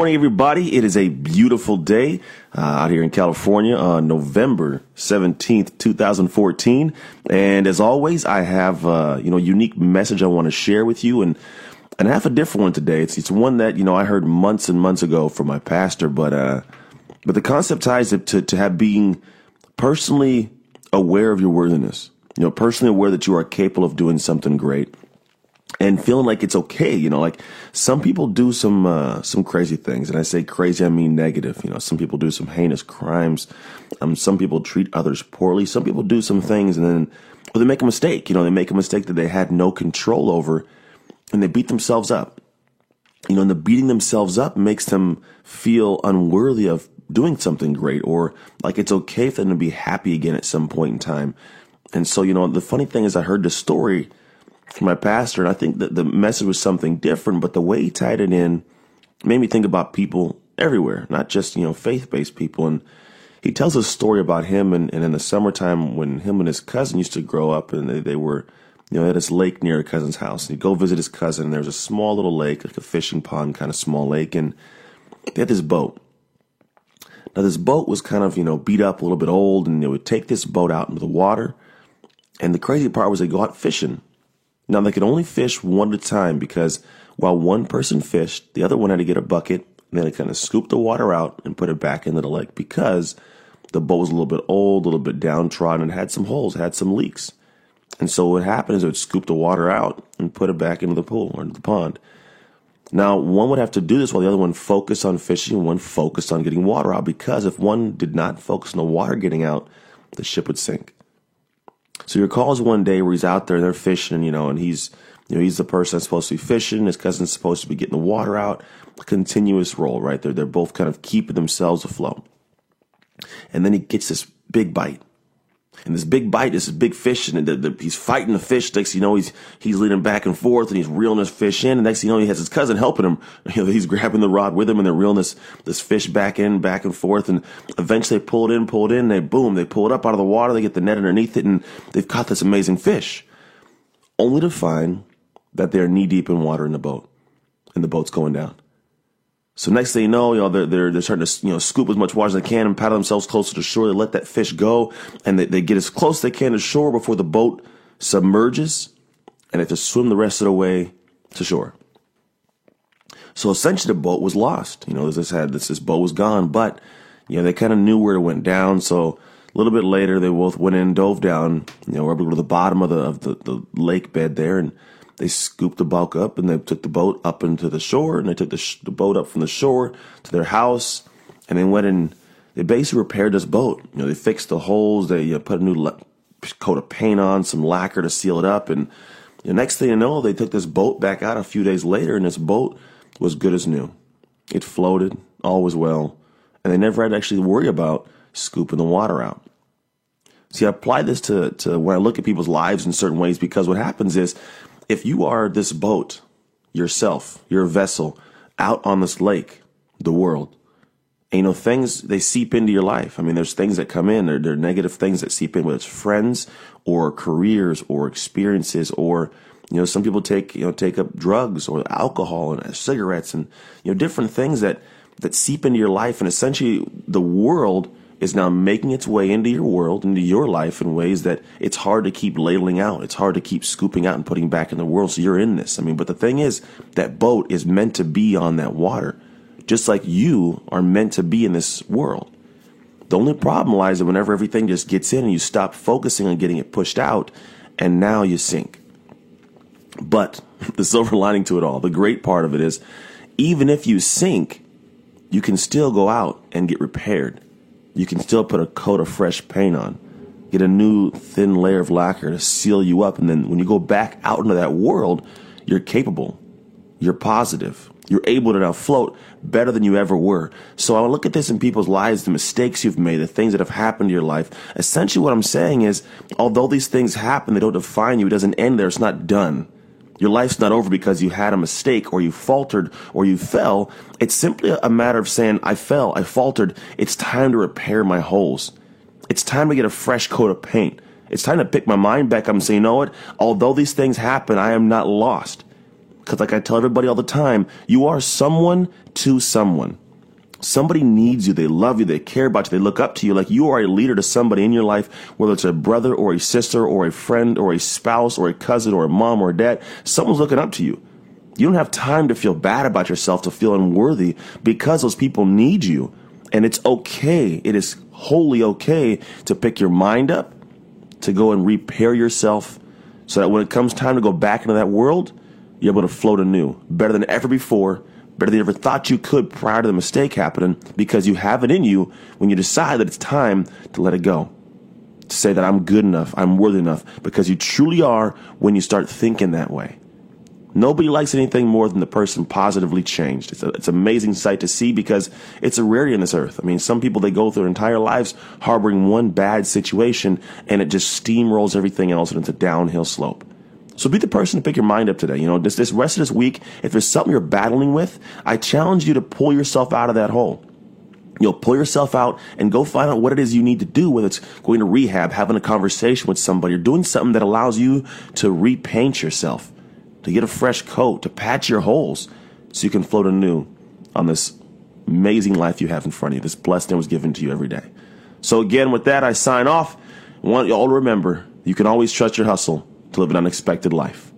morning, everybody. It is a beautiful day out here in California on November 17th, 2014. And as always, I have a unique message I want to share with you. And I have a different one today. It's one that, I heard months and months ago from my pastor. But the concept ties to have being personally aware of your worthiness. Personally aware that you are capable of doing something great. And feeling like it's okay, like some people do some crazy things. And I say crazy, I mean negative. Some people do some heinous crimes. Some people treat others poorly. Some people do some things and then they make a mistake. They make a mistake that they had no control over and they beat themselves up. And the beating themselves up makes them feel unworthy of doing something great or like it's okay for them to be happy again at some point in time. And so, the funny thing is I heard this story from my pastor, and I think that the message was something different, but the way he tied it in made me think about people everywhere, not just, faith-based people. And he tells a story about him and in the summertime when him and his cousin used to grow up and they were, at this lake near a cousin's house. And he'd go visit his cousin, and there's a small little lake, like a fishing pond kind of small lake, and they had this boat. Now, this boat was kind of, beat up, a little bit old, and they would take this boat out into the water. And the crazy part was they go out fishing. Now, they could only fish one at a time because while one person fished, the other one had to get a bucket and then they kind of scoop the water out and put it back into the lake because the boat was a little bit old, a little bit downtrodden, and had some holes, had some leaks. And so what happened is they would scoop the water out and put it back into the pool or into the pond. Now, one would have to do this while the other one focused on fishing and one focused on getting water out because if one did not focus on the water getting out, the ship would sink. So he recalls one day where he's out there, they're fishing, and he's the person that's supposed to be fishing. His cousin's supposed to be getting the water out. A continuous roll, right? They're both kind of keeping themselves afloat. And then he gets this big bite. And this big bite is this big fish, and he's fighting the fish. Next thing you know, he's leading back and forth, and he's reeling this fish in. And next thing you know, he has his cousin helping him. He's grabbing the rod with him, and they're reeling this fish back and forth. And eventually, they pull it in, and they pull it up out of the water. They get the net underneath it, and they've caught this amazing fish. Only to find that they're knee deep in water in the boat, and the boat's going down. So next thing you know, they're starting to scoop as much water as they can and paddle themselves closer to shore. They let that fish go, and they get as close as they can to shore before the boat submerges, and they have to swim the rest of the way to shore. So essentially, the boat was lost. This boat was gone, but they kind of knew where it went down. So a little bit later, they both went in, dove down. Were able to go to the bottom of the lake bed there, and they scooped the bulk up and they took the boat up into the shore and they took the boat up from the shore to their house and they went and they basically repaired this boat. They fixed the holes. They put a new coat of paint on, some lacquer to seal it up. And the next thing you know, they took this boat back out a few days later and this boat was good as new. It floated, all was well. And they never had to actually worry about scooping the water out. See, I apply this to when I look at people's lives in certain ways because what happens is if you are this boat yourself, you're a vessel out on this lake, the world, and things, they seep into your life. I mean, there's things that come in, there are negative things that seep in, whether it's friends or careers or experiences or, some people take up drugs or alcohol and cigarettes and, different things that seep into your life. And essentially the world is now making its way into your world, into your life in ways that it's hard to keep ladling out. It's hard to keep scooping out and putting back in the world. So you're in this. But the thing is, that boat is meant to be on that water, just like you are meant to be in this world. The only problem lies that whenever everything just gets in and you stop focusing on getting it pushed out, and now you sink. But the silver lining to it all, the great part of it is, even if you sink, you can still go out and get repaired. You can still put a coat of fresh paint on, get a new thin layer of lacquer to seal you up. And then when you go back out into that world, you're capable, you're positive, you're able to now float better than you ever were. So I look at this in people's lives, the mistakes you've made, the things that have happened to your life. Essentially what I'm saying is, although these things happen, they don't define you. It doesn't end there. It's not done. Your life's not over because you had a mistake or you faltered or you fell. It's simply a matter of saying, I fell, I faltered. It's time to repair my holes. It's time to get a fresh coat of paint. It's time to pick my mind back up and say, you know what? Although these things happen, I am not lost. Because like I tell everybody all the time, you are someone to someone. Somebody needs you. They love you. They care about you. They look up to you. Like you are a leader to somebody in your life, whether it's a brother or a sister or a friend or a spouse or a cousin or a mom or a dad. Someone's looking up to you. You don't have time to feel bad about yourself, to feel unworthy, because those people need you. And it's okay. It is wholly okay to pick your mind up, to go and repair yourself so that when it comes time to go back into that world, you're able to float anew, better than ever before, better than you ever thought you could prior to the mistake happening, because you have it in you when you decide that it's time to let it go. To say that I'm good enough, I'm worthy enough, because you truly are when you start thinking that way. Nobody likes anything more than the person positively changed. It's an amazing sight to see because it's a rarity on this earth. I mean, some people, they go through their entire lives harboring one bad situation and it just steamrolls everything else and it's a downhill slope. So be the person to pick your mind up today. You know, this rest of this week, if there's something you're battling with, I challenge you to pull yourself out of that hole. You'll pull yourself out and go find out what it is you need to do, whether it's going to rehab, having a conversation with somebody, or doing something that allows you to repaint yourself, to get a fresh coat, to patch your holes so you can float anew on this amazing life you have in front of you, this blessing that was given to you every day. So again, with that, I sign off. I want you all to remember, you can always trust your hustle to live an unexpected life.